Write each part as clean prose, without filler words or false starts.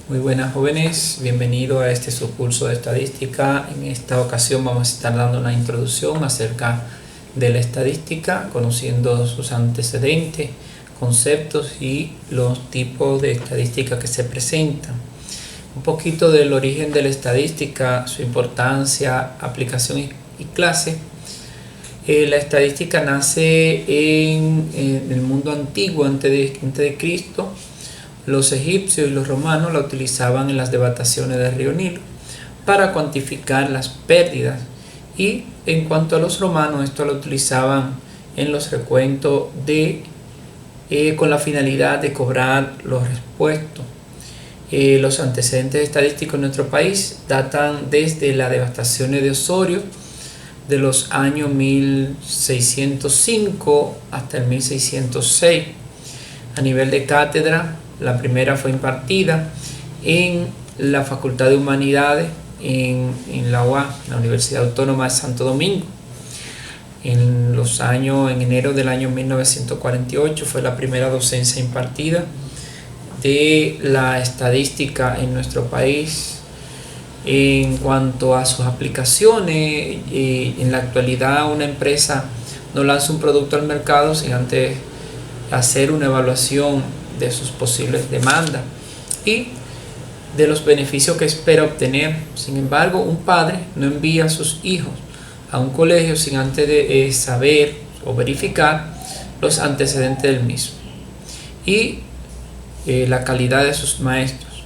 Muy buenas jóvenes, bienvenido a este subcurso de estadística. En esta ocasión vamos a estar dando una introducción acerca de la estadística, conociendo sus antecedentes, conceptos y los tipos de estadística que se presentan. Un poquito del origen de la estadística, su importancia, aplicación y clase. La estadística nace en el mundo antiguo, antes de Cristo. Los egipcios y los romanos la utilizaban en las devastaciones del río Nilo para cuantificar las pérdidas, y en cuanto a los romanos, esto lo utilizaban en los recuentos con la finalidad de cobrar los repuestos. Los antecedentes estadísticos en nuestro país datan desde las devastaciones de Osorio de los años 1605 hasta el 1606. A nivel de cátedra, la primera fue impartida en la Facultad de Humanidades en la UA, la Universidad Autónoma de Santo Domingo. En enero del año 1948 fue la primera docencia impartida de la estadística en nuestro país. En cuanto a sus aplicaciones, en la actualidad una empresa no lanza un producto al mercado sin antes hacer una evaluación de sus posibles demandas y de los beneficios que espera obtener. Sin embargo, un padre no envía a sus hijos a un colegio sin antes de saber o verificar los antecedentes del mismo y la calidad de sus maestros.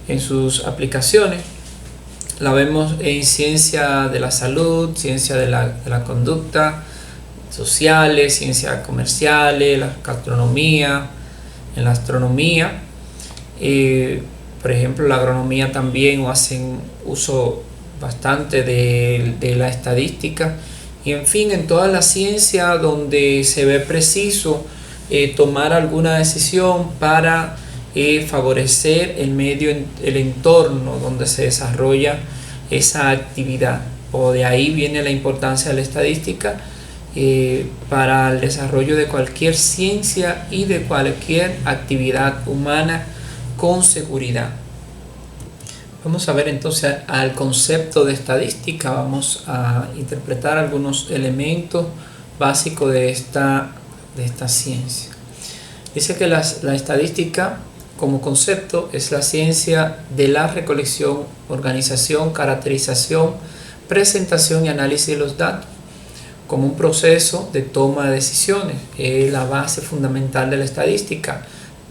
En sus aplicaciones la vemos en ciencia de la salud, ciencia de la conducta, sociales, ciencias comerciales, la gastronomía, en la astronomía, por ejemplo, la agronomía también hacen uso bastante de la estadística, y en fin, en toda la ciencia donde se ve preciso tomar alguna decisión para favorecer el medio, el entorno donde se desarrolla esa actividad. O de ahí viene la importancia de la estadística para el desarrollo de cualquier ciencia y de cualquier actividad humana con seguridad. Vamos a ver entonces al concepto de estadística. Vamos a interpretar algunos elementos básicos de esta ciencia. Dice que la estadística como concepto es la ciencia de la recolección, organización, caracterización, presentación y análisis de los datos como un proceso de toma de decisiones. Es la base fundamental de la estadística.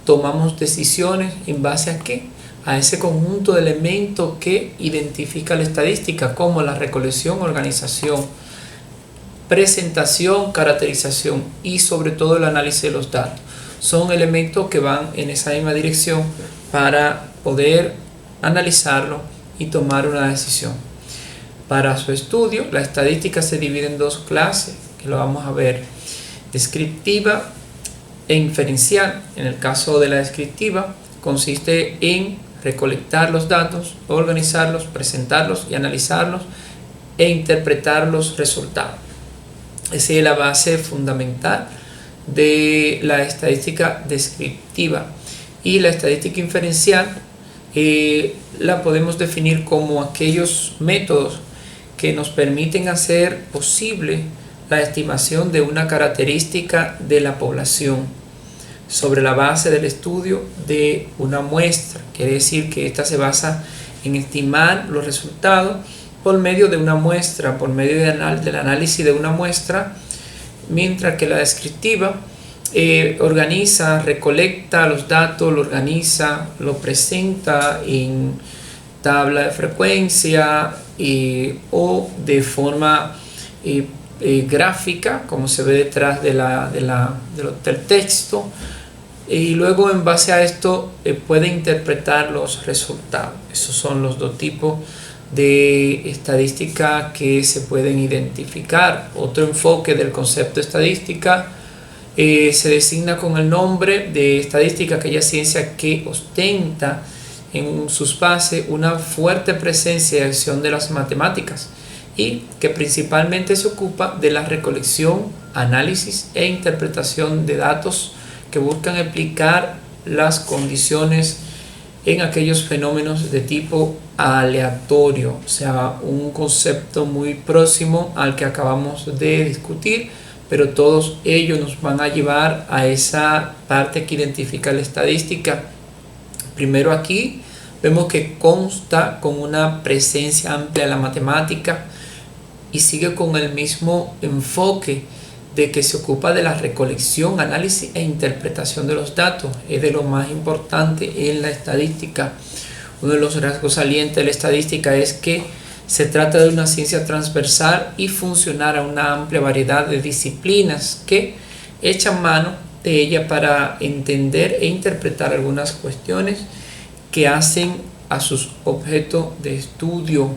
Tomamos decisiones en base a ¿qué? A ese conjunto de elementos que identifica la estadística, como la recolección, organización, presentación, caracterización y sobre todo el análisis de los datos. Son elementos que van en esa misma dirección para poder analizarlo y tomar una decisión. Para su estudio, la estadística se divide en dos clases, que lo vamos a ver: descriptiva e inferencial. En el caso de la descriptiva, consiste en recolectar los datos, organizarlos, presentarlos y analizarlos e interpretar los resultados. Esa es la base fundamental de la estadística descriptiva. Y la estadística inferencial la podemos definir como aquellos métodos que nos permiten hacer posible la estimación de una característica de la población sobre la base del estudio de una muestra. Quiere decir que esta se basa en estimar los resultados por medio de una muestra, por medio del análisis de una muestra, mientras que la descriptiva organiza, recolecta los datos, lo organiza, lo presenta en tabla de frecuencia o de forma gráfica, como se ve detrás del texto, y luego en base a esto puede interpretar los resultados. Esos son los dos tipos de estadística que se pueden identificar. Otro enfoque del concepto de estadística se designa con el nombre de estadística aquella ciencia que ostenta en sus bases una fuerte presencia y acción de las matemáticas, y que principalmente se ocupa de la recolección, análisis e interpretación de datos que buscan explicar las condiciones en aquellos fenómenos de tipo aleatorio, o sea, un concepto muy próximo al que acabamos de discutir, pero todos ellos nos van a llevar a esa parte que identifica la estadística. Primero aquí vemos que consta con una presencia amplia de la matemática y sigue con el mismo enfoque de que se ocupa de la recolección, análisis e interpretación de los datos. Es de lo más importante en la estadística. Uno de los rasgos salientes de la estadística es que se trata de una ciencia transversal y funcional a una amplia variedad de disciplinas que echan mano de ella para entender e interpretar algunas cuestiones que hacen a sus objetos de estudio.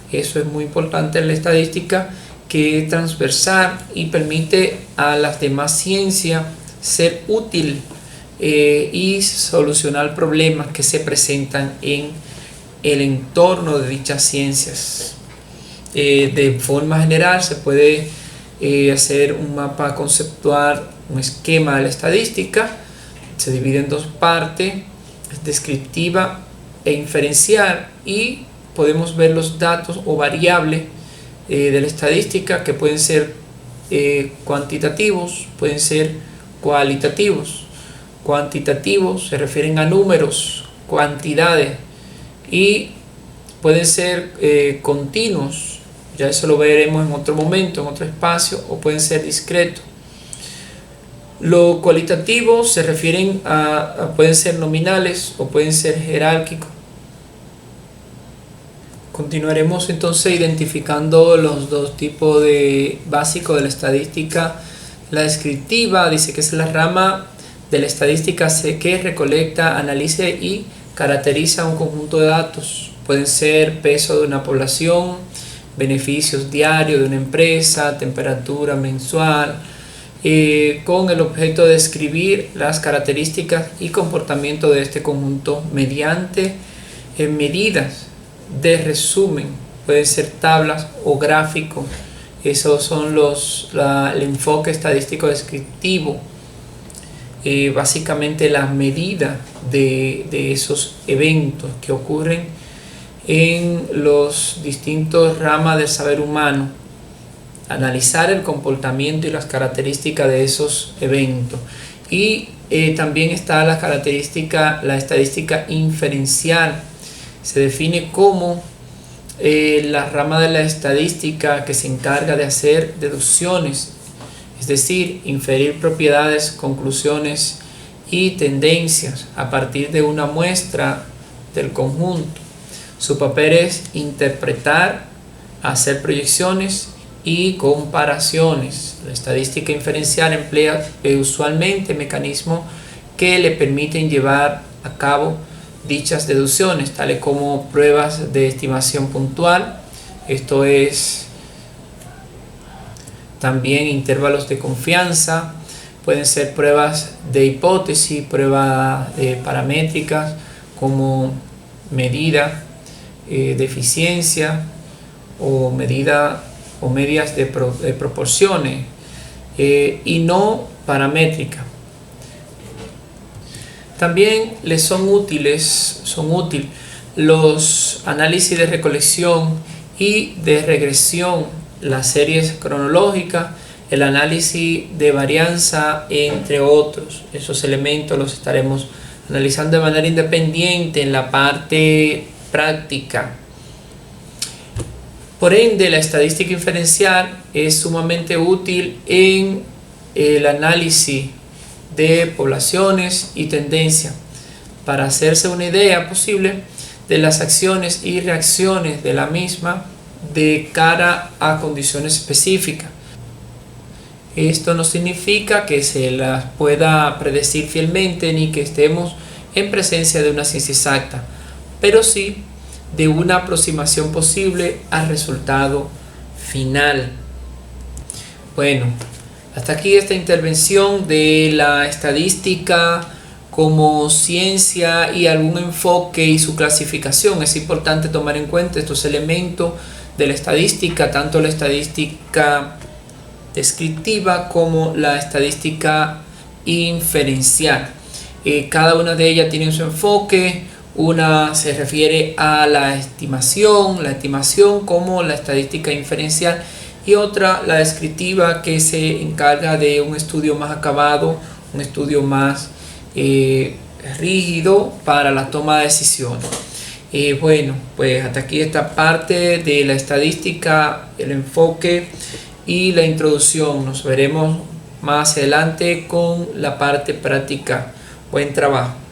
Eso es muy importante en la estadística, que es transversal y permite a las demás ciencias ser útil y solucionar problemas que se presentan en el entorno de dichas ciencias. De forma general se puede hacer un mapa conceptual, un esquema de la estadística. Se divide en dos partes, descriptiva e inferencial, y podemos ver los datos o variables de la estadística, que pueden ser cuantitativos, pueden ser cualitativos. Cuantitativos se refieren a números, cantidades, y pueden ser continuos, ya eso lo veremos en otro momento, en otro espacio, o pueden ser discretos. Lo cualitativo se refieren pueden ser nominales o pueden ser jerárquicos. Continuaremos entonces identificando los dos tipos básicos de la estadística. La descriptiva dice que es la rama de la estadística que recolecta, analiza y caracteriza un conjunto de datos. Pueden ser peso de una población, beneficios diarios de una empresa, temperatura mensual, con el objeto de describir las características y comportamiento de este conjunto mediante medidas de resumen. Pueden ser tablas o gráficos. Esos son el enfoque estadístico descriptivo. Básicamente la medida de esos eventos que ocurren en los distintos ramas del saber humano, analizar el comportamiento y las características de esos eventos. Y también está la estadística inferencial. Se define como la rama de la estadística que se encarga de hacer deducciones, es decir, inferir propiedades, conclusiones y tendencias a partir de una muestra del conjunto. Su papel es interpretar, hacer proyecciones y comparaciones. La estadística inferencial emplea usualmente mecanismos que le permiten llevar a cabo dichas deducciones, tales como pruebas de estimación puntual, esto es también intervalos de confianza, pueden ser pruebas de hipótesis, pruebas paramétricas como medida de eficiencia o medidas de proporciones y no paramétricas. También les son útiles los análisis de recolección y de regresión, las series cronológicas, el análisis de varianza, entre otros. Esos elementos los estaremos analizando de manera independiente en la parte práctica. Por ende, la estadística inferencial es sumamente útil en el análisis de poblaciones y tendencias para hacerse una idea posible de las acciones y reacciones de la misma de cara a condiciones específicas. Esto no significa que se las pueda predecir fielmente ni que estemos en presencia de una ciencia exacta, pero sí de una aproximación posible al resultado final. Bueno, hasta aquí esta intervención de la estadística como ciencia y algún enfoque y su clasificación. Es importante tomar en cuenta estos elementos de la estadística, tanto la estadística descriptiva como la estadística inferencial. Cada una de ellas tiene su enfoque, Una se refiere a la estimación como la estadística inferencial, y otra, la descriptiva, que se encarga de un estudio más acabado, un estudio más rígido para la toma de decisiones. Bueno, pues hasta aquí esta parte de la estadística, el enfoque y la introducción. Nos veremos más adelante con la parte práctica. Buen trabajo.